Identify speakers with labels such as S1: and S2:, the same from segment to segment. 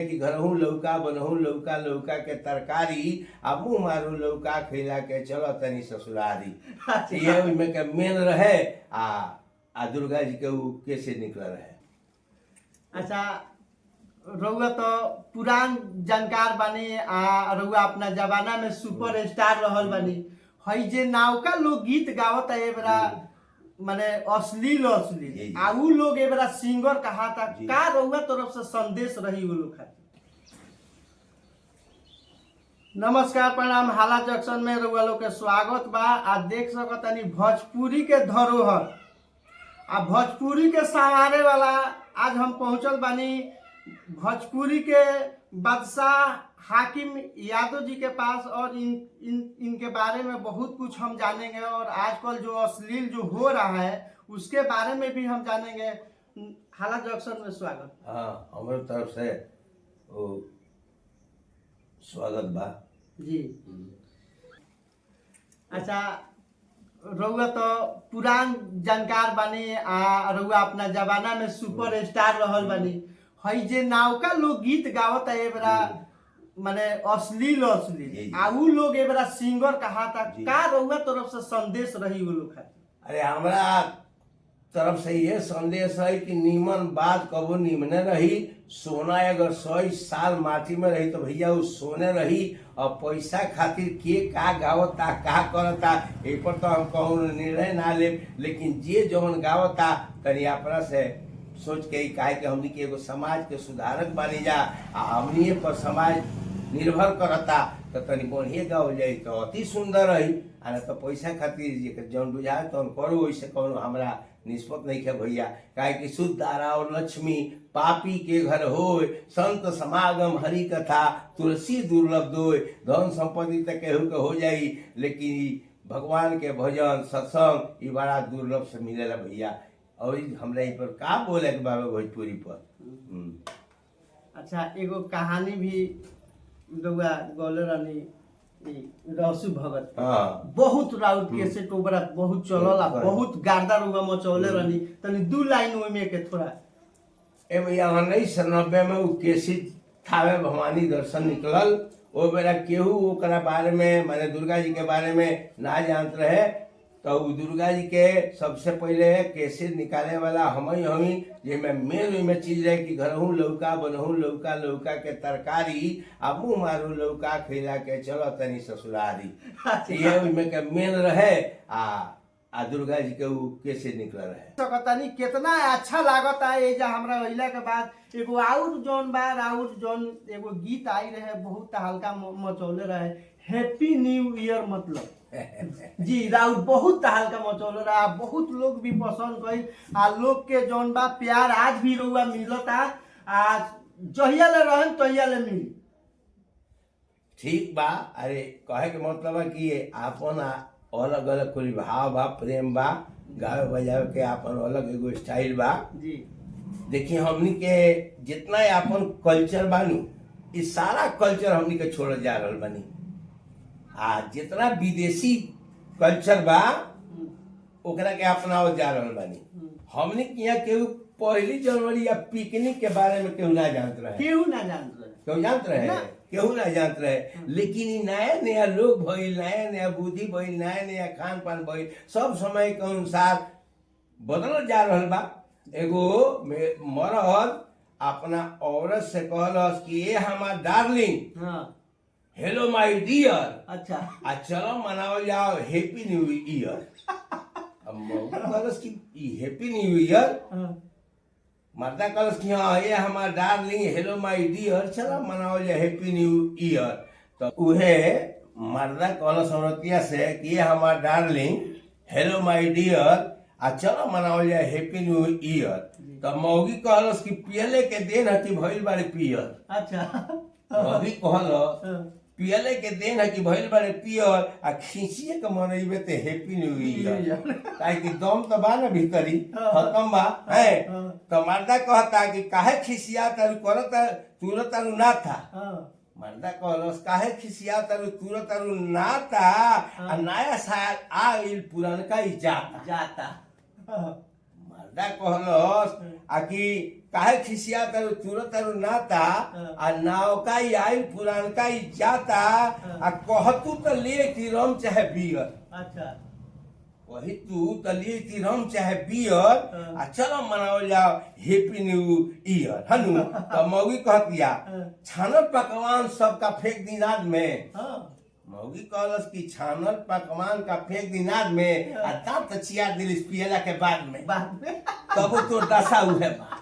S1: कि घरहू लौका बनहू लौका लौका के तरकारी आ मुँह मारू लौका खिला के चलो तनी ससुरारी। ये में के मेन रहे आ दुर्गा जी के ऊ कैसे निकल रहे।
S2: अच्छा, रउआ तो पुरान जानकार बानी आ रउआ अपना जमाना में सुपर स्टार रहल बानी। हई जे नावका लोग गीत गावत है एबरा माने अश्लील आ उ लोग एबरा सिंगर कहा था का रउआ तरफ से संदेश रही उ लोग खातिर। नमस्कार प्रणाम, हाला जंक्शन में रउआ लोग के स्वागत बा। आ देख सकतानी भोजपुरी के धरोहर आ भोजपुरी के संवारे वाला आज हम पहुंचल बानी भोजपुरी के बादशाह हाकिम यादव जी के पास और इनके बारे में बहुत कुछ हम जानेंगे और आजकल जो अश्लील जो हो रहा है उसके बारे में भी हम जानेंगे। हाला जंक्शन में स्वागत।
S1: हाँ, हमारे तरफ से स्वागत बा
S2: जी। अच्छा, रउआ तो पुरान जानकार बानी आ रउआ अपना जमाना में सुपर स्टार रहल बानी। हई जे नावका लोग गीत गावत है एबरा माने अश्लील आ उ लोग एबरा सिंगर कहा था का रउआ तरफ से संदेश रही उ लोग खातिर।
S1: अरे हमरा तरफ से ये संदेश है कि नीमन बात कबो निमने रही। सोना अगर 100 साल माटी में रही तो भैया वो सोने रही। और पैसा खातिर के का गावता का करता ए पर तो हम कहूँ निर्णय ना ले, लेकिन जे जौन गावता तनी अपना से सोच के ही काहे कि हमनी के एगो समाज के सुधारक बानी जा आ हमनी पर समाज निर्भर करता तो तनी बढ़िया गावल जाई तो अति सुंदर रही। आ तो पैसा खातिर जौन बुझाए तो करो, वैसे कौन हमरा निष्पत नहीं है भैया। काहे कि शुद्ध और लक्ष्मी पापी के घर होय, संत समागम हरि कथा तुलसी दुर्लभ दोय। धन संपत्ति तक केहू के हो जाई, लेकिन भगवान के भजन सत्संग ये बड़ा दुर्लभ से मिलेला भैया। और हमरा इ पर का बोले के बाबा भोजपुरी पर।
S2: अच्छा, एगो कहानी भी रउआ गौले रानी रसु भगत।
S1: हाँ,
S2: बहुत राउत के से टोबरा बहुत चलला, बहुत गार्दा रुआ मचौले रहनी। तनी दू लाइन ओमे के थोड़ा
S1: ए भैया 1990 में उ केसी थावे भवानी दर्शन निकलल। ओ बेरा केहू ओकरा बारे में माने दुर्गा जी के बारे में ना जानत रहे। तो दुर्गा जी के सबसे पहले केसर निकाले वाला हमी जेमे मेन में चीज रहे कि घरहू लौका बनहू लौका लौका के तरकारी आ मुँह मारू लौका खिला के चलो तनी ससुरारी। ये में के मेन रहे आ दुर्गा जी के ऊ कैसे निकल रहे।
S2: तो कतनी कितना अच्छा लागत है ये जा हमरा अइला के बाद एगो आउर जोन बार आउर जोन एगो गीत आई रहे बहुत हल्का मचौले रहे, हैप्पी न्यू ईयर मतलब जी राउर बहुत हल्का मचौले रहा। बहुत लोग भी पसंद कई आ लोग के जोन बा प्यार आज भी रउआ मिलता आ जहिया ले रहन तहिया ले मिली।
S1: ठीक बा। अरे कहे के मतलब है कि आपन अलग अलग कोई भाव बा, प्रेम बा, गावे बजावे के आपन अलग एगो स्टाइल बा
S2: जी।
S1: देखिए हमनी के जितना आपन कल्चर बानू ये सारा कल्चर हमनी के छोड़ जा रहल बानी। आ जितना विदेशी कल्चर बा ओकरा के अपनावल जा रहल बानी। हमनी के यहाँ केहू 1 जनवरी या पिकनिक के बारे में केहू ना जानत रहे।
S2: केहू ना जानत रहे।
S1: केहू जानत रहे? केहू ना जानत रहे। लेकिन नया नया लोग भइल, नया नया बुद्धि भइल, नया नया खान पान भइल, सब समय के अनुसार बदल जा रहल बा। एगो मरद अपना औरत से कहलस कि ये हमार डार्लिंग, हेलो माय डियर।
S2: अच्छा,
S1: आ चलो मनावल जाओ हैप्पी न्यू ईयर। अब मौका कहलस कि हैप्पी न्यू ईयर। मर्दा कहलस कि हाँ ये हमार डार्लिंग हेलो माय डियर, चलो मनावल जाए हैप्पी न्यू ईयर। तो उहे मर्दा कहलस औरतिया से कि ये हमार डार्लिंग हेलो माय डियर आ चलो मनावल जाए हैप्पी न्यू ईयर। तो मौगी कहलस कि पियले के दिन है कि भइल बारे पियर।
S2: अच्छा,
S1: मौगी कहलस पियले के दिन है कि भइल बारे पियर आ खींचिए के मनइबे ते हैप्पी न्यू ईयर। काहे कि दम तो बा ना भीतरी खत्म बा है। तो मर्दा कहता कि काहे खिसिया तारू करत तुरत तारू ना था। मर्दा कहलस काहे खिसिया तारू तुरत तारू ना था आ नया साल आइल पुरानका ही जाता।
S2: जाता।
S1: मर्दा कहलस आ कि काहे खिसिया तारू तुरंत तारू नाता आ नावका ही आइल पुरानका ही जाता आ कहतू तो ले की रम चाहे बियर
S2: अच्छा
S1: वही तू तो ले की रम चाहे बियर आ चलो मनाओ जाओ हैप्पी न्यू ईयर हनु तो मौगी कहतिया छानल पकवान सबका फेंक दी नाद में
S2: हाँ
S1: मौगी कहलस कि छानल पकवान का फेंक दी नाद में आ दांत चिया दिलिस पियला के बाद में
S2: बाद में
S1: तब तो दशा हुए बा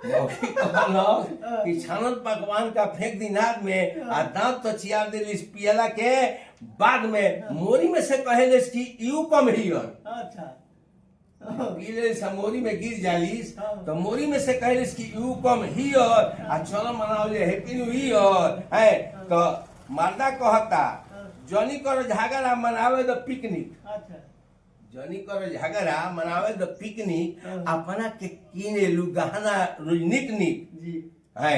S1: मौगी कहलस कि छानल पकवान का फेंक दी नाद में आ दांत तो चिया दिलिस पियला के बाद में मोरी में से कहेलिस कि यू कम हियर
S2: अच्छा
S1: पीले समोरी में गिर जालिस तो मोरी में से कहेलिस कि यू कम हियर आ चलो मनाओ ले हैप्पी न्यू ईयर है तो मर्दा कहता जॉनी करो झगड़ा मनावे द पिकनिक
S2: अच्छा
S1: जॉनी करो झगड़ा मनावे द पिकनिक अपना के किने लू गहना निक निक
S2: जी
S1: है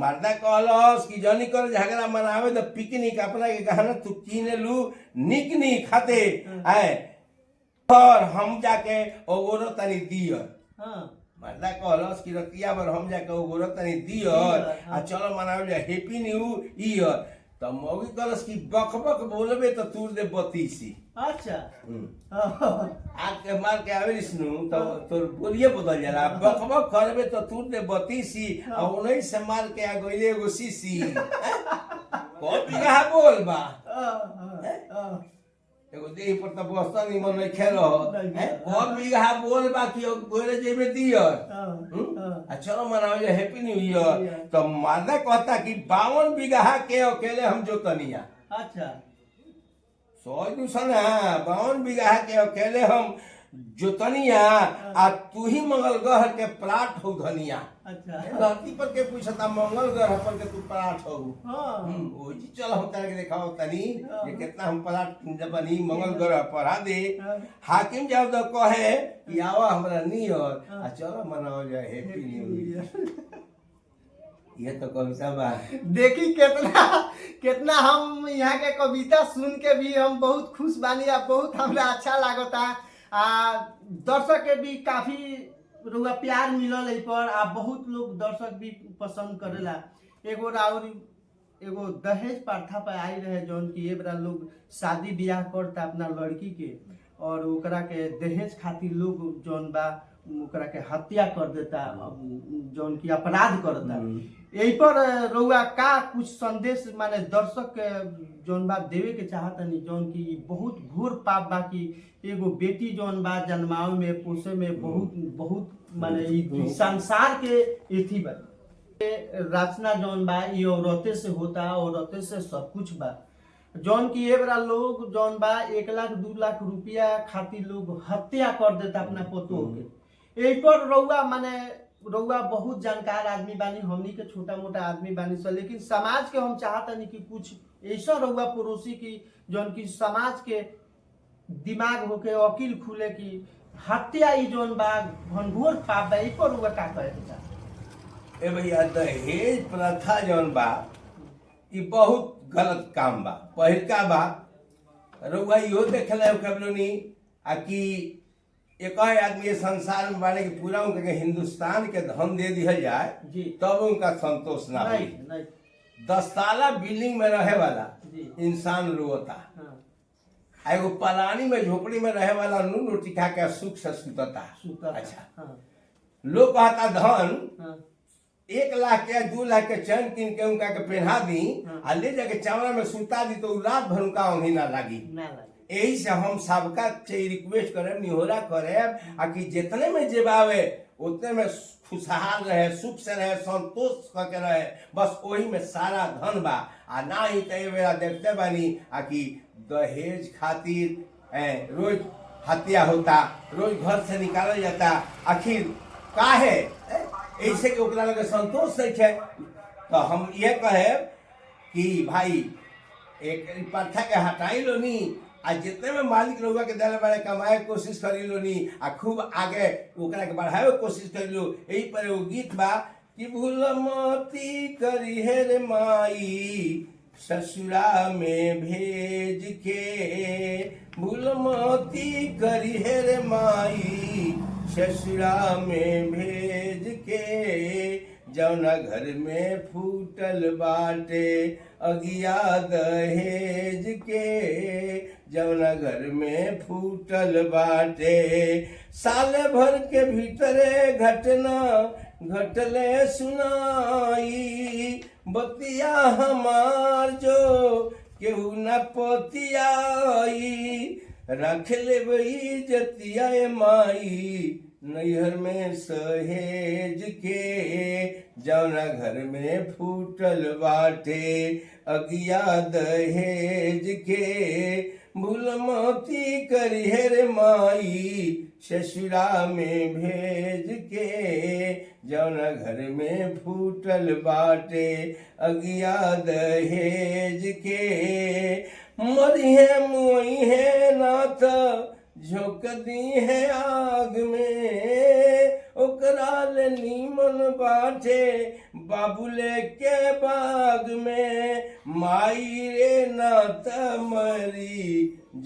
S1: मर्दा कहलस कि जॉनी करो झगड़ा मनावे द पिकनिक अपना के गहना तू किने लू निक निक खाते है और हम जाके ओगोरो तनी दियर
S2: हाँ
S1: मर्दा कहलस कि रतिया भर हम जाके ओगोरो तनी दियर आ चलो मनावे हैप्पी न्यू ईयर तो मौगी कहलस कि बकबक बोलबे तो तूर दे बतीसी
S2: अच्छा
S1: आग के मार के आवेलिस नु तो तोर बोलिए बदल जाला बकबक करबे तो तूर दे बतीसी आ उन्हीं से मार के आ गइले एगो सीसी को बिगहा बोल बा एगो देही पर तो बस्ता निमन नहीं खेल को बिगहा बोल बा कि गोरे जेबे दियर आ चलो मनाओ जे हैप्पी न्यू ईयर तो मर्दा कहता कि 52 बीघा के अकेले हम जोतनिया
S2: अच्छा
S1: 100 दूसर 52 बीघा के अकेले हम जोतनिया आ तू ही मंगल ग्रह के प्लाट हो धनिया
S2: अच्छा
S1: धरती पर के पूछता मंगल ग्रह पर के तू प्लाट हो
S2: हाँ
S1: ओजी चल हम तारे के दिखाओ तनी ये कितना हम प्लाट बनी मंगल ग्रह पर आ दे हाकिम जब तो कहे कि आवा हमरा नियर आ चलो मनाओ जाए हैप्पी न्यू ईयर ये तो कविता बा
S2: देखी कितना हम यहाँ के कविता सुन के भी हम बहुत खुश बानी आ बहुत हमरा अच्छा लागता आ दर्शक के भी काफी रुआ प्यार मिलल है पर आ बहुत लोग दर्शक भी पसंद करेला एगो राउर एगो दहेज प्रथा पे आई रहे जौन की एक बार लोग शादी ब्याह करता अपना लड़की के और ओकरा के दहेज खातिर लोग जौन बा ओकरा के हत्या कर देता जौन की अपराध करता यही पर रउआ का कुछ संदेश माने दर्शक के जौन बा देवे के चाहतनी जौन की बहुत घोर पाप बा की एगो बेटी जौन बा जन्मावे में पोसे में बहुत माने ई संसार के एथी बा रचना जौन बा ई औरते से होता औरते से सब कुछ बा जौन की एक बार लोग जौन बा 1 लाख 2 लाख रुपया खातिर लोग हत्या कर देता अपना पोतो के यही पर रउआ माने रउआ बहुत जानकार आदमी बानी हमनी के छोटा मोटा आदमी बानी सा लेकिन समाज के हम चाहतनी कि कुछ ऐसा रउआ पड़ोसी की जौन की समाज के दिमाग होके अकील खुले की हत्या ई जौन बा घनघोर पाप बा ई पर रउआ का कहे के चाह
S1: ए भैया दहेज प्रथा जौन बा ई बहुत गलत काम बा पहिलका बा रउआ इहो देखले कबलोनी आ कि एक आदमी संसार में बाने कि पूरा उनके हिंदुस्तान के धन दे दिया जाए तब उनका संतोष ना हो 10 ताला बिल्डिंग में रहे वाला इंसान रोता एगो पलानी में झोपड़ी में रहे वाला नून रोटी खा के सुख से सुतता अच्छा लोग कहता धन 1 लाख के 2 लाख के चैन किन के उनका के पहना दी आ ले जाके चावड़ा में सुता दी तो रात भर उनका ओंघी ना लागी यही से हम सबका रिक्वेस्ट करे निहोरा करे आ कि जितने में जेबावे उतने में खुशहाल रहे सुख से रहे संतोष करके रहे बस वही में सारा धन बा आ ना ही तय बेरा देखते बानी आ कि दहेज खातिर रोज हत्या होता रोज घर से निकाला जाता आखिर का है ऐसे कि ओकरा लगे संतोष नहीं है तो हम ये कहे कि भाई एक प्रथा के हटाई लो नी आ जितने में मालिक रहुआ के दिले बड़े कमाए कोशिश करी लो नी आ खूब आगे ओकरा के बढ़ावे कोशिश करी लो यही पर एगो गीत बा कि भूल मती करी है रे माई ससुरा में भेज के भूल मती करी है रे माई ससुरा में भेज के जौना घर में फूटल बाटे अगिया दहेज के जौना घर में फूटल बाटे साल भर के भीतरे घटना घटले सुनाई बतिया हमार जो केहू न पतियाई रख ले वही जतिया माई नैहर में सहेज के जौना घर में फूटल बाटे अगिया दहेज के भूल मोती करिहे रे माई ससुरा में भेज के जौना घर में फूटल बाटे अगिया दहेज के मरिहे मुई है नाथ झोंक दी है आग में ओकरा ले नीमन बाटे बाबुले के बाग में माई रे नाथ मरी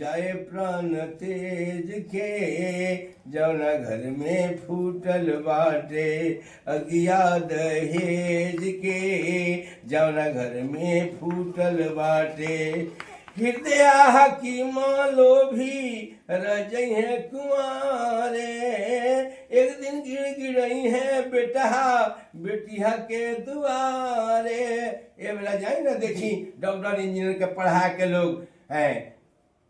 S1: जाए प्राण तेज के जौना घर में फूटल बाटे अगिया दहेज के जौना घर में फूटल बाटे हृदय हकीम लोभी रजई कुआरे एक दिन गिड़ गिड़ई है बेटा बेटिया के दुआरे ए बेला जाई ना देखी डॉक्टर इंजीनियर के पढ़ा के लोग हैं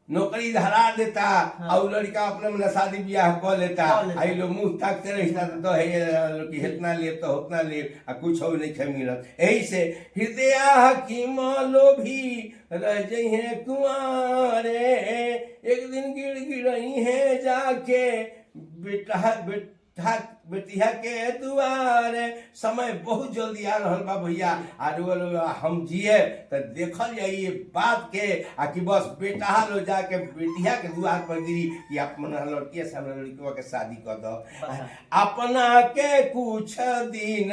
S1: नौकरी धरा देता और लड़का अपने में शादी ब्याह कर लेता आई लोग मुंह ताकते रहता तो है कि इतना ले तो उतना ले आ कुछ हो नहीं खे मिलत यही से हृदय हकीम लोभी रह जइहे कुआरे एक दिन गिड़ गिड़ई है जाके बेटिया के दुआरे समय बहुत जल्दी आ रहा बा भैया आरो हम जिए तो देखल जाए ये बात के आ कि बस बेटा लो जाके बेटिया के दुआर पर गिरी कि अपना लड़की से लड़कियों के शादी कर दो अपना के कुछ दिन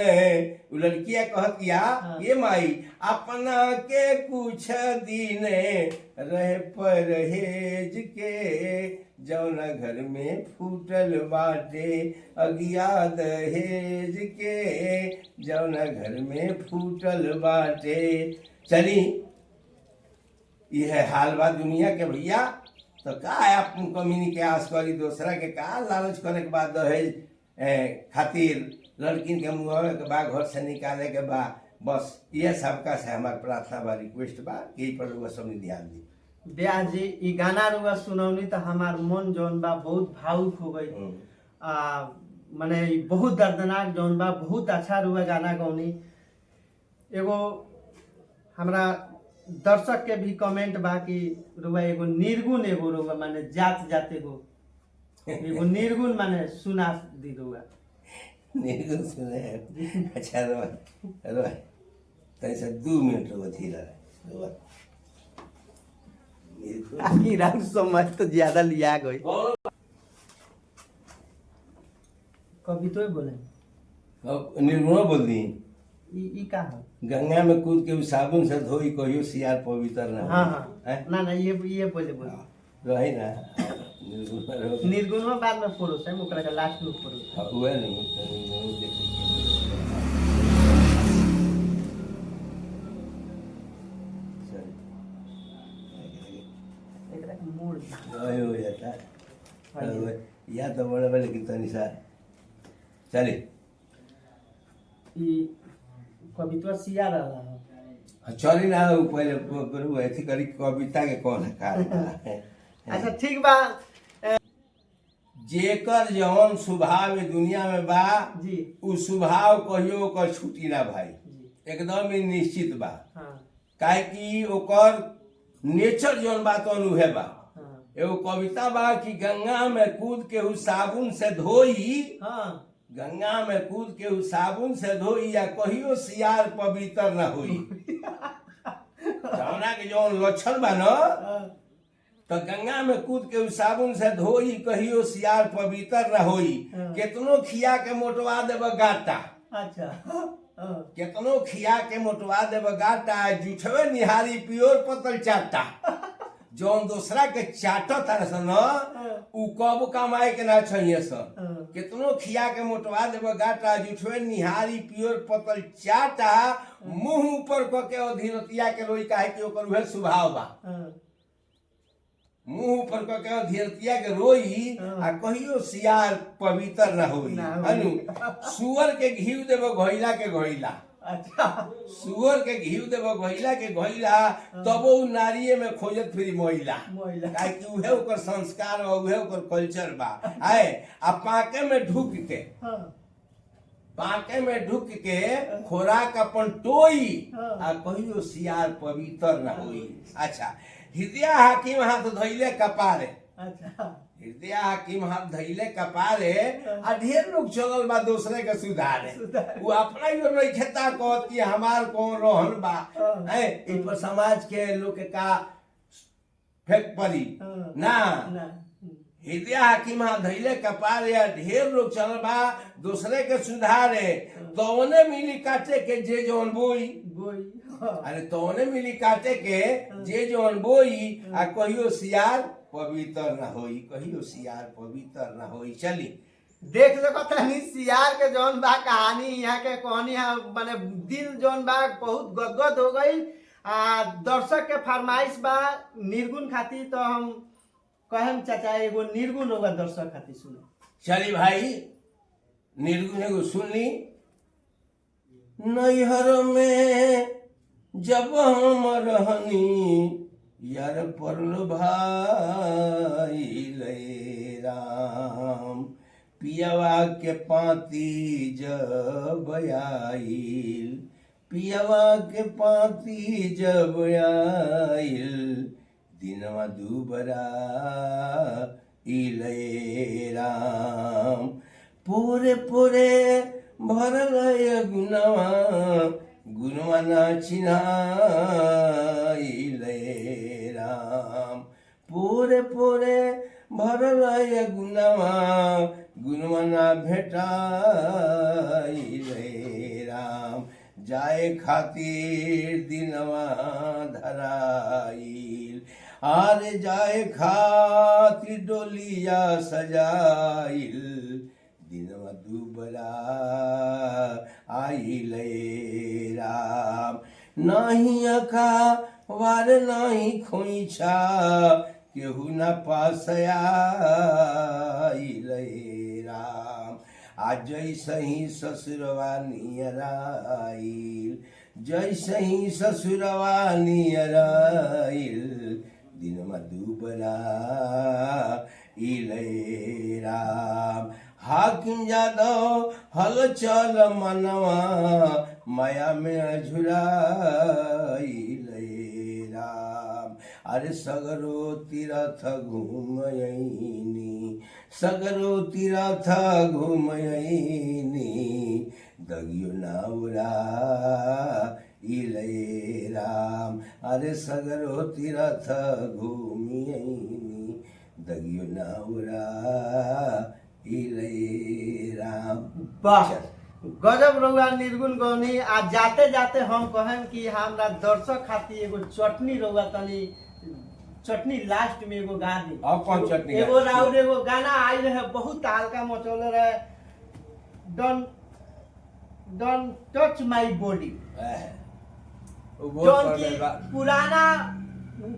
S1: लड़किया कहत या ये माई अपना के कुछ दिन रहे परहेज के जौना घर में फूटल बाटे अगिया दहेज के जौना घर में फूटल बाटे चली यह हाल बा दुनिया के भैया तो का आप कमीनी के आस करी दूसरा के का लालच करे के बाद दहेज खातिर लड़किन के मुँह के बा घर से निकाले के बा बस ये सबका से हमार प्रार्थना बा रिक्वेस्ट बा यही पर लोग सब ध्यान दी
S2: ब्याह जी ई गाना रुआ सुनौनी तो हमार मन जौन बा बहुत भावुक हो गई माने बहुत दर्दनाक जौन बा बहुत अच्छा रुआ गाना गौनी एगो हमरा दर्शक के भी कमेंट बा कि रुआ एगो निर्गुण एगो रुआ माने जात जात एगो निर्गुण माने सुना दी रुआ
S1: निर्गुण सुने अच्छा रोय तैसे 2 मिनट रुआ धीरे रुआ
S2: आखिर आप समझ तो ज्यादा लिया गई कभी तो बोले
S1: निर्गुण बोल दी
S2: ई का है
S1: गंगा में कूद के साबुन से धोई कहियो सियार पवित्र ना
S2: हाँ हाँ ना ये बोले
S1: रही ना
S2: निर्गुण में बाद में परोस है ओकरा के लास्ट में परोस
S1: हां हुए नहीं देखिए
S2: मूड
S1: हो जाता है या तो बड़े बड़े कितनी सा चले
S2: ई कविता सिया रहा है
S1: चली ना पहले करू ऐसी करी कविता के कौन है
S2: अच्छा ठीक बा
S1: जेकर जौन स्वभाव दुनिया में बा
S2: जी
S1: उ स्वभाव कहियो ओकर छुटी ना भाई एकदम ही निश्चित बा काहे कि ओकर नेचर जौन बा तो उहे बा एगो कविता बा कि गंगा में कूद के उस साबुन से धोई गंगा में कूद के उस साबुन से धोई या कहियो सियार पवित्र न होई जौना के जौन लक्षण बा न तो गंगा में कूद के उस साबुन से धोई कहियो सियार पवित्र न होई केतनो खिया के मोटवा देब गाटा
S2: अच्छा
S1: केतनो खिया के मोटवा देब गाटा जुठवे निहारी पियोर पतल चाटा जौन दूसरा के चाट तार सन उ कब कमाए के ना चाहिए सन कितनो खिया के मोटवा देबो गाटा जुठवे निहारी पियोर पतल चाटा मुंह ऊपर क के अधीरतिया के रोई काहे कि ओकर उहे स्वभाव बा मुंह ऊपर क के अधीरतिया के रोई आ कहियो सियार पवित्र ना होई अनु सुअर के घीव देबो घोइला के घोइला
S2: अच्छा
S1: सुअर के घीव देबो घोइला के घोइला तबो उ नारिये में खोजत फिरी मोइला काहे कि उहे ओकर संस्कार बा उहे ओकर कल्चर बा आए आ पाके में ढुक के पाके में ढुक के खोराक अपन टोई आ कहियो सियार पवित्र ना होई अच्छा हृदय हाकिम हाथ धइले कपारे
S2: अच्छा
S1: हृदय हाकिम हाथ धइले कपारे आ ढेर लोग चलल बा दूसरे के सुधारे वो अपना ही नहीं खेता कहत कि हमार कौन रोहन बा है इ पर समाज के लोग के का फेंक पड़ी ना हृदय हाकिम हाथ धइले कपारे आ ढेर लोग चलल बा दूसरे के सुधारे तौने मिली काटे के जे जौन बोई अरे तौने मिली काटे के जे जौन बोई आ कहियो सियार पवित्र न होई कहियो सियार पवित्र न होई चली
S2: देख सकत हनी सियार के जौन बा कहानी यहाँ के कहानी माने दिल जौन बा बहुत गदगद हो गई आ दर्शक के फरमाइश बा निर्गुण खातिर तो हम कहम चाचा एगो निर्गुण होगा दर्शक खातिर सुनो
S1: चली भाई निर्गुण एगो सुन ली नैहर में जब हम रहनी यार परल भाई ले राम पियवा के पाती जब आइल पियवा के पाती जब आइल दिनवा दुबरा इले राम पूरे पूरे भरल गुनवा गुनवा ना चिन्हाइले राम पूरे पूरे भरल गुनवा गुनवा ना भेटाइले राम जाए खातिर दिनवा धराइल आरे जाए खातिर डोलिया सजाइल दिनवा दुबरा आइले राम नाही अखा वार नाही खोइछा केहू न पास आइले राम आज जैसे ही ससुरवा नियर आइल जैसे ही ससुरवा नियर आइल दिनमा दुबरा इले राम हाकिम जादव हल चल मनवा माया में अझुराइले राम अरे सगरो तीरथ घूमयनी सगरो तीरथ घूमयनी दगियो नाउरा इले राम अरे सगरो तीरथ घूमियनी दगियो नाउरा इले राम
S2: वाह गजब रउआ निर्गुण गौनी आ जाते जाते हम कहम कि हमरा दर्शक खातिर एगो चटनी रउआ तनी चटनी लास्ट में एगो गा दी
S1: अब कौन चटनी
S2: एगो राउर एगो गाना आई रहे बहुत हल्का मचौले रहे डोंट टच माय बॉडी जौन की पुराना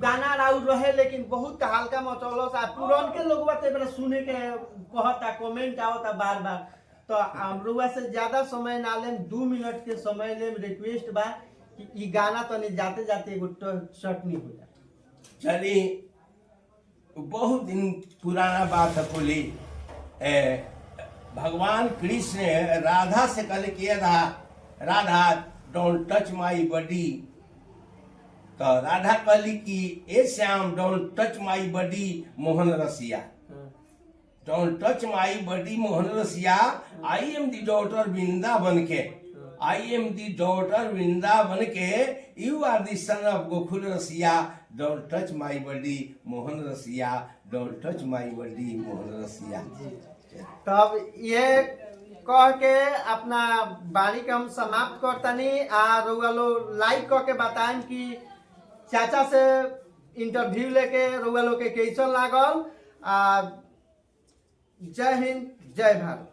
S2: गाना राउर रहे लेकिन बहुत हल्का मचौलो सा पुरान के लोग सुने के कहता कमेंट आवता बार बार तो हमरुआ से ज्यादा समय ना लेम 2 मिनट के समय लेम रिक्वेस्ट बा कि ई गाना तो नहीं जाते जाते एगो चटनी हो जाए
S1: चली बहुत दिन पुराना बात है बोली भगवान कृष्ण राधा से कल किया था Radha don't touch my body तो राधा कहली कि ए Shyam don't touch my body Mohan रसिया don't touch my body Mohan रसिया I am the daughter Vrindavan के I am the daughter Vrindavan के you are the son of Gokul रसिया don't touch my body Mohan रसिया don't touch my body Mohan रसिया
S2: तब ये कह के अपना बारी के हम समाप्त करतनी आ रउआ लोग लाइक कह के बताएं कि चाचा से इंटरव्यू लेके रउआ लोग के कैसन लागल। जय हिंद जय भारत।